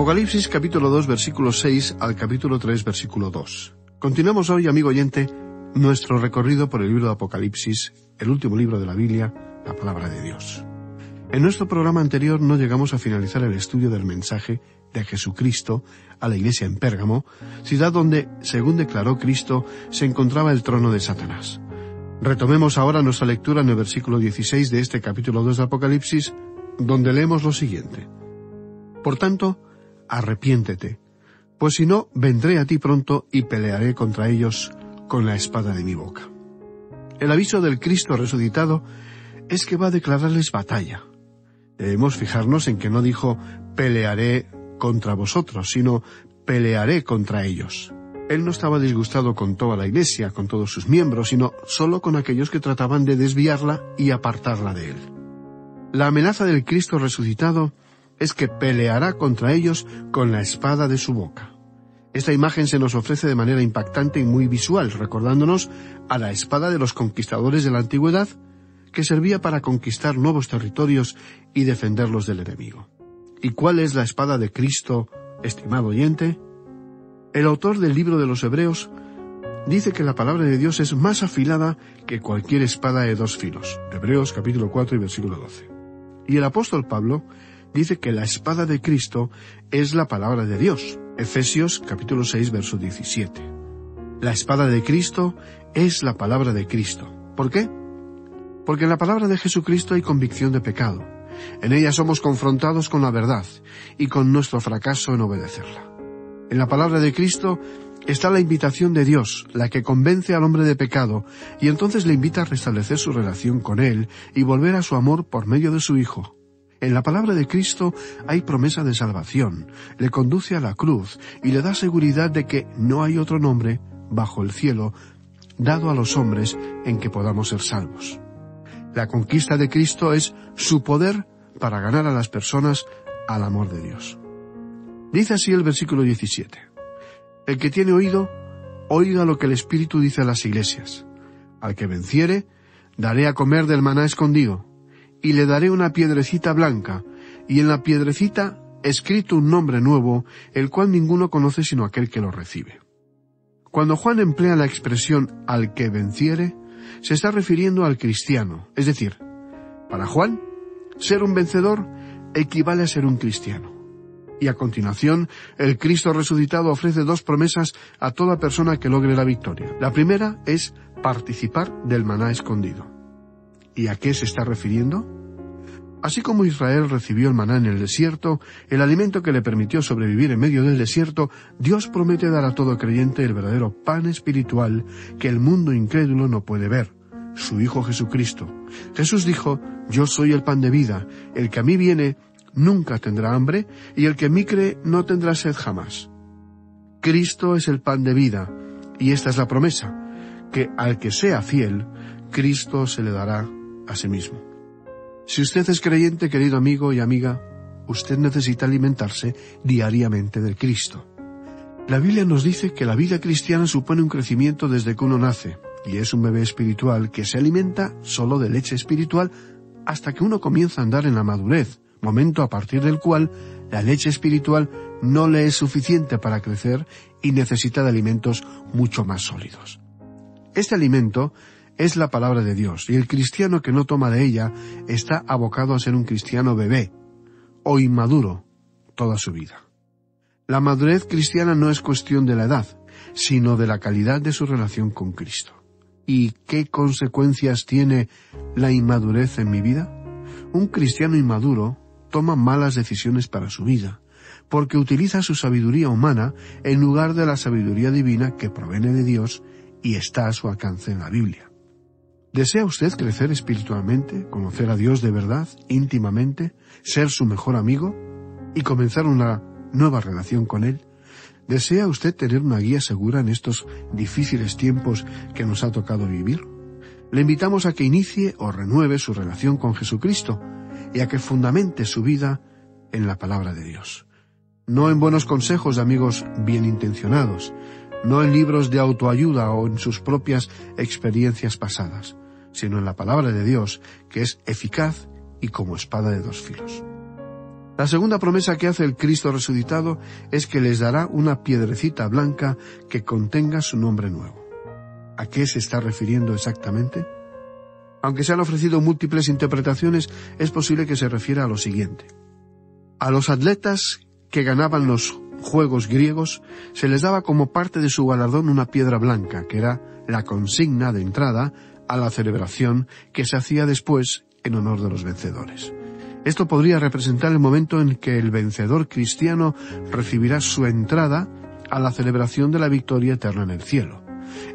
Apocalipsis capítulo 2 versículo 6 al capítulo 3 versículo 2. Continuamos hoy, amigo oyente, nuestro recorrido por el libro de Apocalipsis, el último libro de la Biblia, la palabra de Dios. En nuestro programa anterior no llegamos a finalizar el estudio del mensaje de Jesucristo a la iglesia en Pérgamo, ciudad donde, según declaró Cristo, se encontraba el trono de Satanás. Retomemos ahora nuestra lectura en el versículo 16 de este capítulo 2 de Apocalipsis, donde leemos lo siguiente. Por tanto, arrepiéntete, pues si no, vendré a ti pronto y pelearé contra ellos con la espada de mi boca. El aviso del Cristo resucitado es que va a declararles batalla. Debemos fijarnos en que no dijo pelearé contra vosotros, sino pelearé contra ellos. Él no estaba disgustado con toda la iglesia, con todos sus miembros, sino solo con aquellos que trataban de desviarla y apartarla de él. La amenaza del Cristo resucitado es que peleará contra ellos con la espada de su boca. Esta imagen se nos ofrece de manera impactante y muy visual, recordándonos a la espada de los conquistadores de la antigüedad, que servía para conquistar nuevos territorios y defenderlos del enemigo. ¿Y cuál es la espada de Cristo, estimado oyente? El autor del libro de los Hebreos dice que la palabra de Dios es más afilada que cualquier espada de dos filos. Hebreos capítulo 4 y versículo 12. Y el apóstol Pablo dice que la espada de Cristo es la palabra de Dios. Efesios capítulo 6 verso 17. La espada de Cristo es la palabra de Cristo. ¿Por qué? Porque en la palabra de Jesucristo hay convicción de pecado. En ella somos confrontados con la verdad y con nuestro fracaso en obedecerla. En la palabra de Cristo está la invitación de Dios, la que convence al hombre de pecado, y entonces le invita a restablecer su relación con Él y volver a su amor por medio de su Hijo. En la palabra de Cristo hay promesa de salvación, le conduce a la cruz y le da seguridad de que no hay otro nombre bajo el cielo dado a los hombres en que podamos ser salvos. La conquista de Cristo es su poder para ganar a las personas al amor de Dios. Dice así el versículo 17. El que tiene oído, oiga lo que el Espíritu dice a las iglesias. Al que venciere, daré a comer del maná escondido, y le daré una piedrecita blanca, y en la piedrecita escrito un nombre nuevo, el cual ninguno conoce sino aquel que lo recibe. Cuando Juan emplea la expresión al que venciere, se está refiriendo al cristiano, es decir, para Juan, ser un vencedor equivale a ser un cristiano. Y a continuación, el Cristo resucitado ofrece dos promesas a toda persona que logre la victoria. La primera es participar del maná escondido. ¿Y a qué se está refiriendo? Así como Israel recibió el maná en el desierto, el alimento que le permitió sobrevivir en medio del desierto, Dios promete dar a todo creyente el verdadero pan espiritual que el mundo incrédulo no puede ver, su Hijo Jesucristo. Jesús dijo, yo soy el pan de vida, el que a mí viene nunca tendrá hambre, y el que en mí cree no tendrá sed jamás. Cristo es el pan de vida, y esta es la promesa, que al que sea fiel, Cristo se le dará a sí mismo. Si usted es creyente, querido amigo y amiga, usted necesita alimentarse diariamente del Cristo. La Biblia nos dice que la vida cristiana supone un crecimiento desde que uno nace, y es un bebé espiritual que se alimenta solo de leche espiritual hasta que uno comienza a andar en la madurez, momento a partir del cual la leche espiritual no le es suficiente para crecer y necesita de alimentos mucho más sólidos. Este alimento es la palabra de Dios, y el cristiano que no toma de ella está abocado a ser un cristiano bebé o inmaduro toda su vida. La madurez cristiana no es cuestión de la edad, sino de la calidad de su relación con Cristo. ¿Y qué consecuencias tiene la inmadurez en mi vida? Un cristiano inmaduro toma malas decisiones para su vida, porque utiliza su sabiduría humana en lugar de la sabiduría divina que proviene de Dios y está a su alcance en la Biblia. ¿Desea usted crecer espiritualmente, conocer a Dios de verdad, íntimamente, ser su mejor amigo y comenzar una nueva relación con Él? ¿Desea usted tener una guía segura en estos difíciles tiempos que nos ha tocado vivir? Le invitamos a que inicie o renueve su relación con Jesucristo y a que fundamente su vida en la palabra de Dios. No en buenos consejos de amigos bien intencionados, no en libros de autoayuda o en sus propias experiencias pasadas, sino en la palabra de Dios, que es eficaz y como espada de dos filos. La segunda promesa que hace el Cristo resucitado es que les dará una piedrecita blanca que contenga su nombre nuevo. ¿A qué se está refiriendo exactamente? Aunque se han ofrecido múltiples interpretaciones, es posible que se refiera a lo siguiente. A los atletas que ganaban los Juegos griegos se les daba como parte de su galardón una piedra blanca, que era la consigna de entrada a la celebración que se hacía después en honor de los vencedores. Esto podría representar el momento en que el vencedor cristiano recibirá su entrada a la celebración de la victoria eterna en el cielo.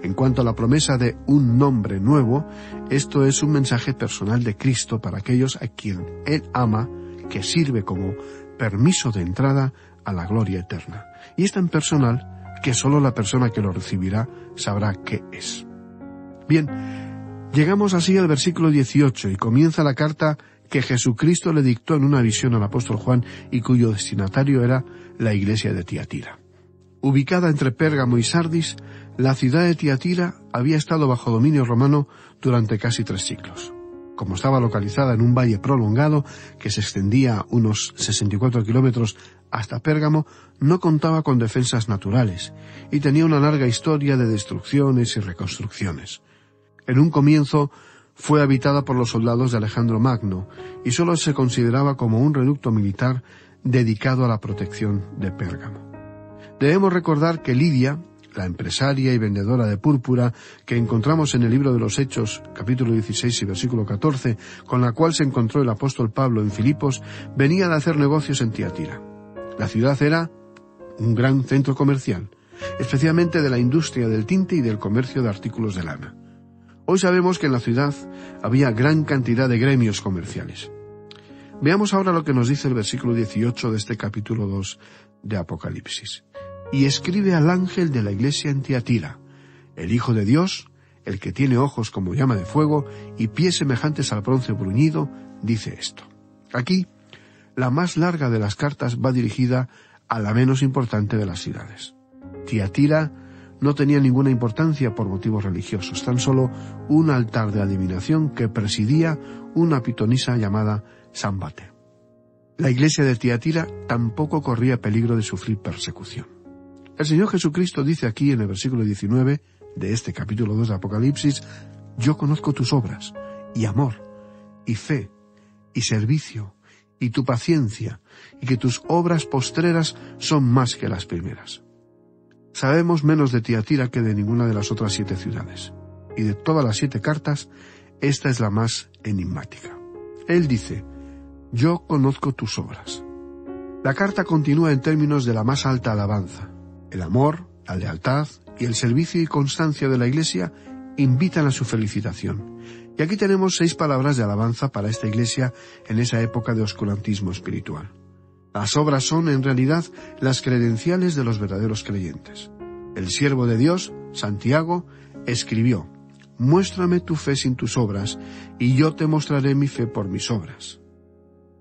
En cuanto a la promesa de un nombre nuevo, esto es un mensaje personal de Cristo para aquellos a quien Él ama, que sirve como permiso de entrada a la gloria eterna. Y es tan personal que solo la persona que lo recibirá sabrá qué es. Bien, llegamos así al versículo 18 y comienza la carta que Jesucristo le dictó en una visión al apóstol Juan y cuyo destinatario era la iglesia de Tiatira. Ubicada entre Pérgamo y Sardis, la ciudad de Tiatira había estado bajo dominio romano durante casi 3 siglos. Como estaba localizada en un valle prolongado que se extendía unos 64 kilómetros hasta Pérgamo, no contaba con defensas naturales y tenía una larga historia de destrucciones y reconstrucciones. En un comienzo fue habitada por los soldados de Alejandro Magno y solo se consideraba como un reducto militar dedicado a la protección de Pérgamo. Debemos recordar que Lidia, la empresaria y vendedora de púrpura que encontramos en el libro de los Hechos, capítulo 16 y versículo 14, con la cual se encontró el apóstol Pablo en Filipos, venía de hacer negocios en Tiatira. La ciudad era un gran centro comercial, especialmente de la industria del tinte y del comercio de artículos de lana. Hoy sabemos que en la ciudad había gran cantidad de gremios comerciales. Veamos ahora lo que nos dice el versículo 18 de este capítulo 2 de Apocalipsis. Y escribe al ángel de la iglesia en Tiatira, el Hijo de Dios, el que tiene ojos como llama de fuego y pies semejantes al bronce bruñido, dice esto. Aquí, la más larga de las cartas va dirigida a la menos importante de las ciudades. Tiatira no tenía ninguna importancia por motivos religiosos, tan solo un altar de adivinación que presidía una pitonisa llamada Sambate. La iglesia de Tiatira tampoco corría peligro de sufrir persecución. El Señor Jesucristo dice aquí en el versículo 19 de este capítulo 2 de Apocalipsis: yo conozco tus obras, y amor, y fe, y servicio, y tu paciencia, y que tus obras postreras son más que las primeras. Sabemos menos de Tiatira que de ninguna de las otras 7 ciudades, y de todas las 7 cartas, esta es la más enigmática. Él dice: yo conozco tus obras. La carta continúa en términos de la más alta alabanza. El amor, la lealtad y el servicio y constancia de la Iglesia invitan a su felicitación. Y aquí tenemos 6 palabras de alabanza para esta Iglesia en esa época de oscurantismo espiritual. Las obras son, en realidad, las credenciales de los verdaderos creyentes. El siervo de Dios, Santiago, escribió: muéstrame tu fe sin tus obras, y yo te mostraré mi fe por mis obras.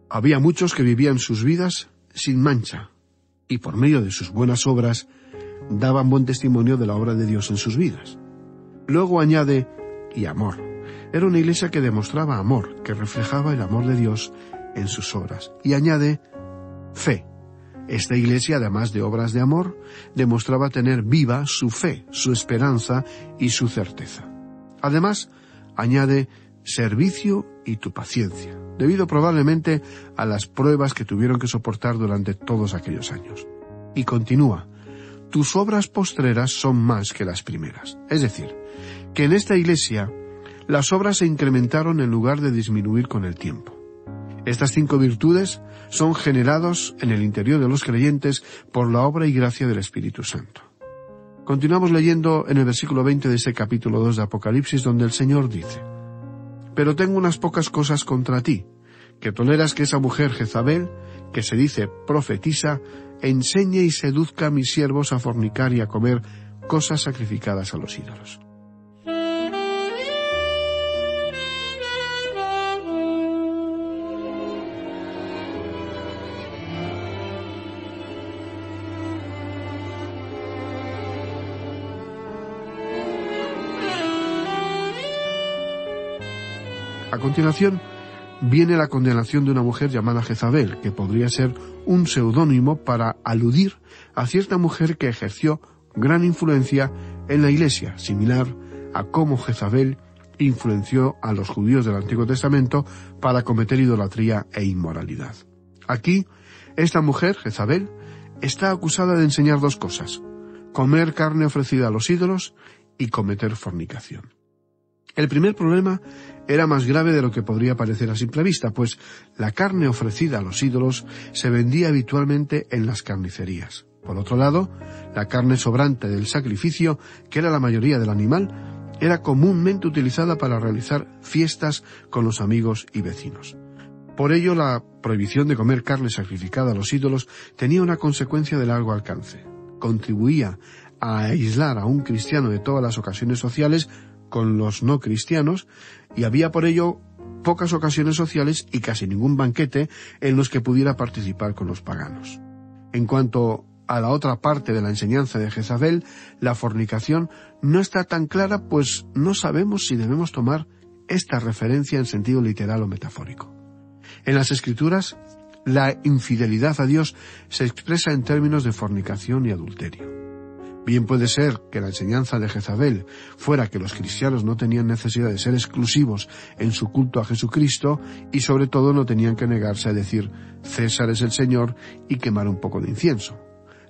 Había muchos que vivían sus vidas sin mancha, y por medio de sus buenas obras daban buen testimonio de la obra de Dios en sus vidas. Luego añade: y amor. Era una iglesia que demostraba amor, que reflejaba el amor de Dios en sus obras. Y añade: fe. Esta iglesia, además de obras de amor, demostraba tener viva su fe, su esperanza y su certeza. Además, añade: servicio y tu paciencia, debido probablemente a las pruebas que tuvieron que soportar durante todos aquellos años. Y continúa: tus obras postreras son más que las primeras. Es decir, que en esta iglesia las obras se incrementaron en lugar de disminuir con el tiempo. Estas 5 virtudes son generados en el interior de los creyentes por la obra y gracia del Espíritu Santo. Continuamos leyendo en el versículo 20 de ese capítulo 2 de Apocalipsis, donde el Señor dice: pero tengo unas pocas cosas contra ti, que toleras que esa mujer Jezabel, que se dice profetisa, enseñe y seduzca a mis siervos a fornicar y a comer cosas sacrificadas a los ídolos. A continuación, viene la condenación de una mujer llamada Jezabel, que podría ser un seudónimo para aludir a cierta mujer que ejerció gran influencia en la Iglesia, similar a cómo Jezabel influenció a los judíos del Antiguo Testamento para cometer idolatría e inmoralidad. Aquí, esta mujer, Jezabel, está acusada de enseñar dos cosas: comer carne ofrecida a los ídolos y cometer fornicación. El primer problema era más grave de lo que podría parecer a simple vista, pues la carne ofrecida a los ídolos se vendía habitualmente en las carnicerías. Por otro lado, la carne sobrante del sacrificio, que era la mayoría del animal, era comúnmente utilizada para realizar fiestas con los amigos y vecinos. Por ello, la prohibición de comer carne sacrificada a los ídolos tenía una consecuencia de largo alcance. Contribuía a aislar a un cristiano de todas las ocasiones sociales con los no cristianos, y había por ello pocas ocasiones sociales y casi ningún banquete en los que pudiera participar con los paganos. En cuanto a la otra parte de la enseñanza de Jezabel, la fornicación no está tan clara, pues no sabemos si debemos tomar esta referencia en sentido literal o metafórico. En las Escrituras, la infidelidad a Dios se expresa en términos de fornicación y adulterio. Bien puede ser que la enseñanza de Jezabel fuera que los cristianos no tenían necesidad de ser exclusivos en su culto a Jesucristo y sobre todo no tenían que negarse a decir César es el Señor y quemar un poco de incienso.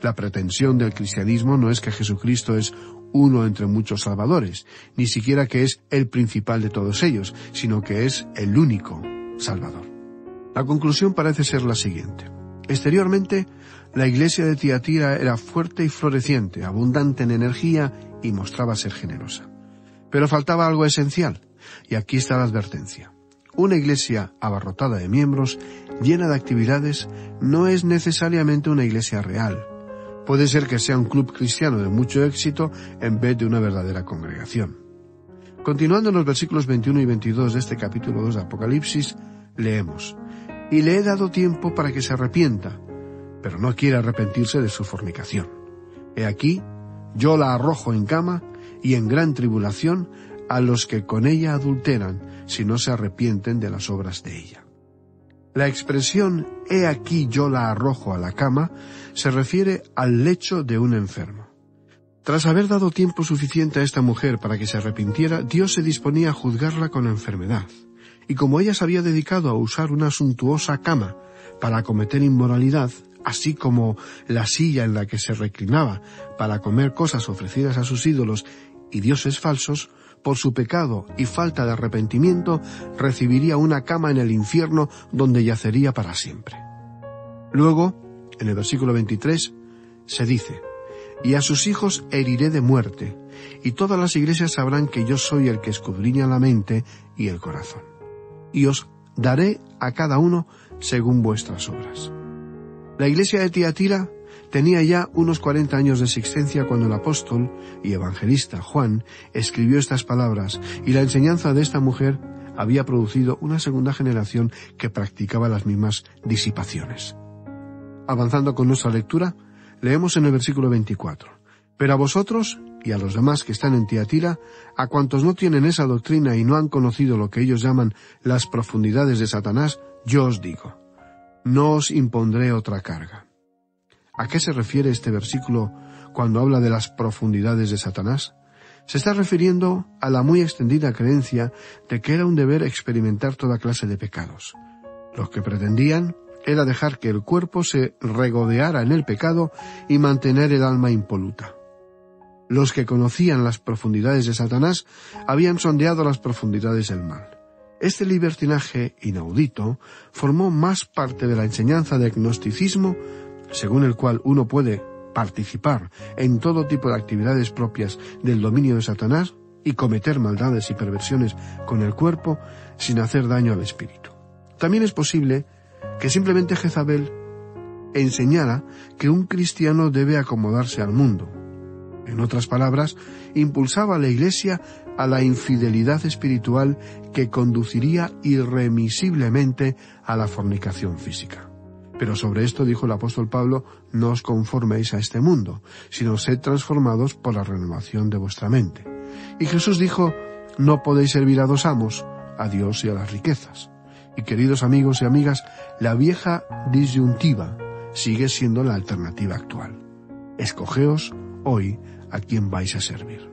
La pretensión del cristianismo no es que Jesucristo es uno entre muchos salvadores, ni siquiera que es el principal de todos ellos, sino que es el único Salvador. La conclusión parece ser la siguiente. Exteriormente, la iglesia de Tiatira era fuerte y floreciente, abundante en energía y mostraba ser generosa. Pero faltaba algo esencial, y aquí está la advertencia. Una iglesia abarrotada de miembros, llena de actividades, no es necesariamente una iglesia real. Puede ser que sea un club cristiano de mucho éxito en vez de una verdadera congregación. Continuando en los versículos 21 y 22 de este capítulo 2 de Apocalipsis, leemos: «Y le he dado tiempo para que se arrepienta, pero no quiere arrepentirse de su fornicación. He aquí, yo la arrojo en cama y en gran tribulación a los que con ella adulteran, si no se arrepienten de las obras de ella». La expresión «he aquí yo la arrojo a la cama» se refiere al lecho de un enfermo. Tras haber dado tiempo suficiente a esta mujer para que se arrepintiera, Dios se disponía a juzgarla con enfermedad. Y como ella se había dedicado a usar una suntuosa cama para cometer inmoralidad, así como la silla en la que se reclinaba para comer cosas ofrecidas a sus ídolos y dioses falsos, por su pecado y falta de arrepentimiento, recibiría una cama en el infierno donde yacería para siempre. Luego, en el versículo 23, se dice: «Y a sus hijos heriré de muerte, y todas las iglesias sabrán que yo soy el que escudriña la mente y el corazón. Y os daré a cada uno según vuestras obras». La iglesia de Tiatira tenía ya unos 40 años de existencia cuando el apóstol y evangelista Juan escribió estas palabras, y la enseñanza de esta mujer había producido una segunda generación que practicaba las mismas disipaciones. Avanzando con nuestra lectura, leemos en el versículo 24: «Pero a vosotros y a los demás que están en Tiatira, a cuantos no tienen esa doctrina y no han conocido lo que ellos llaman las profundidades de Satanás, yo os digo, no os impondré otra carga». ¿A qué se refiere este versículo cuando habla de las profundidades de Satanás? Se está refiriendo a la muy extendida creencia de que era un deber experimentar toda clase de pecados. Lo que pretendían era dejar que el cuerpo se regodeara en el pecado y mantener el alma impoluta. Los que conocían las profundidades de Satanás habían sondeado las profundidades del mal. Este libertinaje inaudito formó más parte de la enseñanza del gnosticismo, según el cual uno puede participar en todo tipo de actividades propias del dominio de Satanás y cometer maldades y perversiones con el cuerpo sin hacer daño al espíritu. También es posible que simplemente Jezabel enseñara que un cristiano debe acomodarse al mundo. En otras palabras, impulsaba a la Iglesia a la infidelidad espiritual que conduciría irremisiblemente a la fornicación física. Pero sobre esto dijo el apóstol Pablo: «No os conforméis a este mundo, sino sed transformados por la renovación de vuestra mente». Y Jesús dijo: «No podéis servir a dos amos, a Dios y a las riquezas». Y queridos amigos y amigas, la vieja disyuntiva sigue siendo la alternativa actual. Escogeos hoy a quién vais a servir.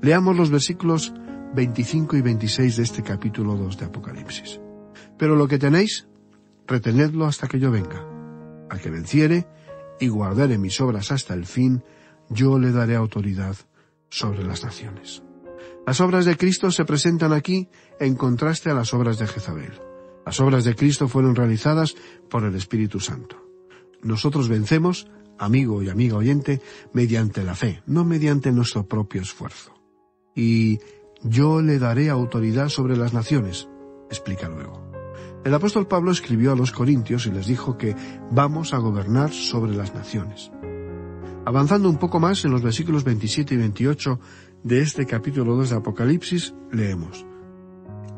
Leamos los versículos 25 y 26 de este capítulo 2 de Apocalipsis. Pero lo que tenéis, retenedlo hasta que yo venga. Al que venciere y guardare mis obras hasta el fin, yo le daré autoridad sobre las naciones. Las obras de Cristo se presentan aquí en contraste a las obras de Jezabel. Las obras de Cristo fueron realizadas por el Espíritu Santo. Nosotros vencemos, amigo y amiga oyente, mediante la fe, no mediante nuestro propio esfuerzo. Y yo le daré autoridad sobre las naciones, explica luego. El apóstol Pablo escribió a los Corintios y les dijo que vamos a gobernar sobre las naciones. Avanzando un poco más en los versículos 27 y 28 de este capítulo 2 de Apocalipsis, leemos: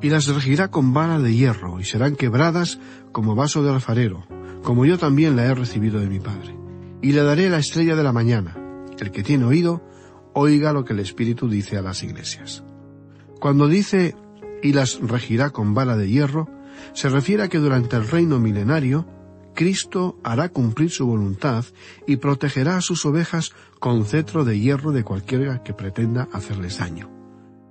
Y las regirá con vara de hierro, y serán quebradas como vaso de alfarero, como yo también la he recibido de mi Padre. Y le daré la estrella de la mañana. El que tiene oído, oiga lo que el Espíritu dice a las iglesias. Cuando dice, y las regirá con vara de hierro, se refiere a que durante el reino milenario, Cristo hará cumplir su voluntad y protegerá a sus ovejas con cetro de hierro de cualquiera que pretenda hacerles daño.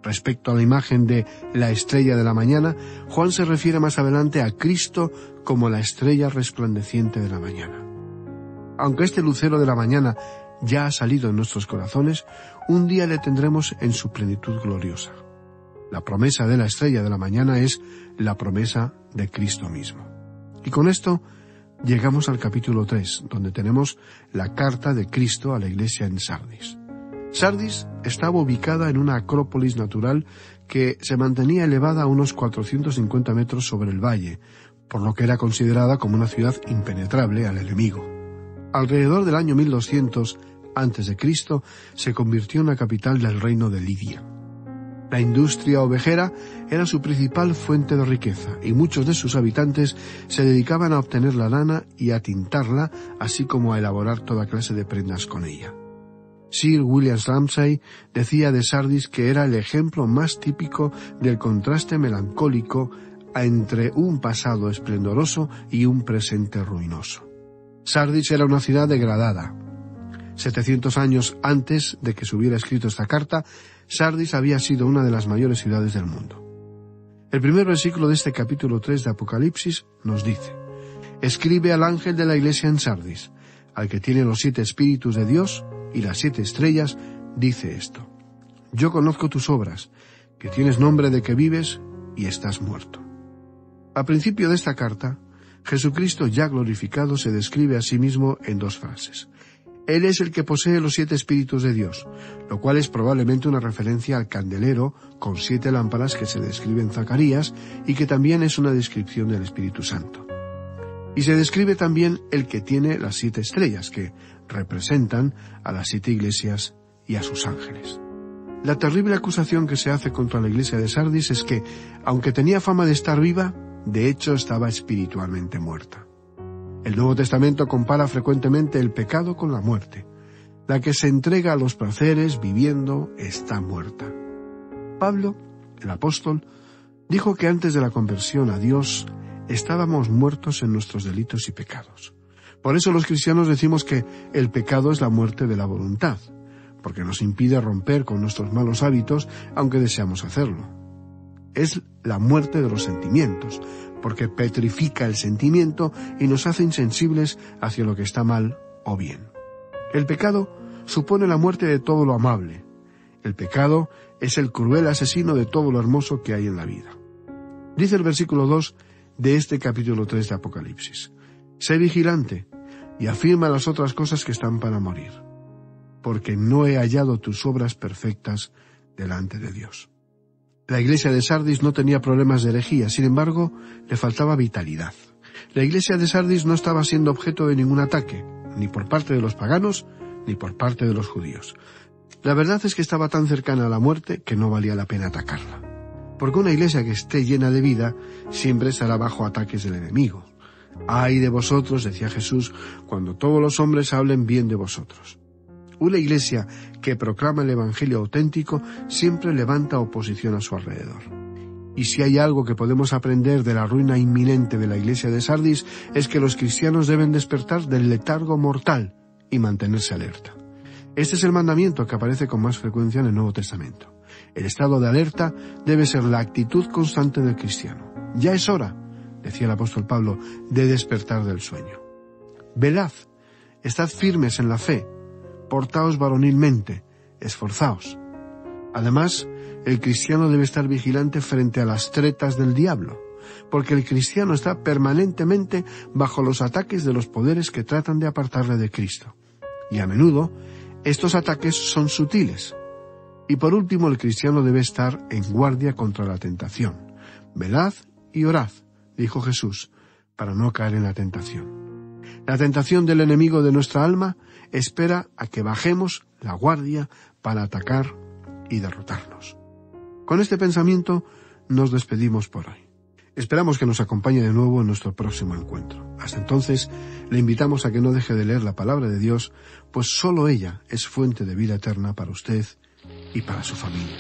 Respecto a la imagen de la estrella de la mañana, Juan se refiere más adelante a Cristo como la estrella resplandeciente de la mañana. Aunque este lucero de la mañana ya ha salido en nuestros corazones, un día le tendremos en su plenitud gloriosa. La promesa de la estrella de la mañana es la promesa de Cristo mismo. Y con esto llegamos al capítulo 3, donde tenemos la carta de Cristo a la iglesia en Sardis. Sardis estaba ubicada en una acrópolis natural que se mantenía elevada a unos 450 metros sobre el valle, por lo que era considerada como una ciudad impenetrable al enemigo. Alrededor del año 1200 a.C. se convirtió en la capital del reino de Lidia. La industria ovejera era su principal fuente de riqueza, y muchos de sus habitantes se dedicaban a obtener la lana y a tintarla, así como a elaborar toda clase de prendas con ella. Sir William Ramsay decía de Sardis que era el ejemplo más típico del contraste melancólico entre un pasado esplendoroso y un presente ruinoso. Sardis era una ciudad degradada. 700 años antes de que se hubiera escrito esta carta, Sardis había sido una de las mayores ciudades del mundo. El primer versículo de este capítulo 3 de Apocalipsis nos dice: Escribe al ángel de la iglesia en Sardis, al que tiene los 7 espíritus de Dios y las 7 estrellas, dice esto: Yo conozco tus obras, que tienes nombre de que vives y estás muerto. Al principio de esta carta, Jesucristo ya glorificado se describe a sí mismo en 2 frases. Él es el que posee los 7 espíritus de Dios, lo cual es probablemente una referencia al candelero con 7 lámparas que se describe en Zacarías y que también es una descripción del Espíritu Santo. Y se describe también el que tiene las 7 estrellas, que representan a las 7 iglesias y a sus ángeles. La terrible acusación que se hace contra la iglesia de Sardis es que, aunque tenía fama de estar viva, de hecho estaba espiritualmente muerta. El Nuevo Testamento compara frecuentemente el pecado con la muerte. La que se entrega a los placeres viviendo está muerta. Pablo, el apóstol, dijo que antes de la conversión a Dios estábamos muertos en nuestros delitos y pecados. Por eso los cristianos decimos que el pecado es la muerte de la voluntad, porque nos impide romper con nuestros malos hábitos aunque deseamos hacerlo. Es la muerte de los sentimientos, porque petrifica el sentimiento y nos hace insensibles hacia lo que está mal o bien. El pecado supone la muerte de todo lo amable. El pecado es el cruel asesino de todo lo hermoso que hay en la vida. Dice el versículo 2 de este capítulo 3 de Apocalipsis: Sé vigilante y afirma las otras cosas que están para morir, porque no he hallado tus obras perfectas delante de Dios. La iglesia de Sardis no tenía problemas de herejía, sin embargo, le faltaba vitalidad. La iglesia de Sardis no estaba siendo objeto de ningún ataque, ni por parte de los paganos, ni por parte de los judíos. La verdad es que estaba tan cercana a la muerte que no valía la pena atacarla. Porque una iglesia que esté llena de vida siempre estará bajo ataques del enemigo. Ay de vosotros, decía Jesús, cuando todos los hombres hablen bien de vosotros. Una iglesia que proclama el Evangelio auténtico siempre levanta oposición a su alrededor. Y si hay algo que podemos aprender de la ruina inminente de la iglesia de Sardis, es que los cristianos deben despertar del letargo mortal y mantenerse alerta. Este es el mandamiento que aparece con más frecuencia en el Nuevo Testamento. El estado de alerta debe ser la actitud constante del cristiano. Ya es hora, decía el apóstol Pablo, de despertar del sueño. Velad, estad firmes en la fe, portaos varonilmente, esforzaos. Además, el cristiano debe estar vigilante frente a las tretas del diablo, porque el cristiano está permanentemente bajo los ataques de los poderes que tratan de apartarle de Cristo. Y a menudo, estos ataques son sutiles. Y por último, el cristiano debe estar en guardia contra la tentación. Velad y orad, dijo Jesús, para no caer en la tentación. La tentación del enemigo de nuestra alma espera a que bajemos la guardia para atacar y derrotarnos. Con este pensamiento nos despedimos por hoy. Esperamos que nos acompañe de nuevo en nuestro próximo encuentro. Hasta entonces, le invitamos a que no deje de leer la palabra de Dios, pues solo ella es fuente de vida eterna para usted y para su familia.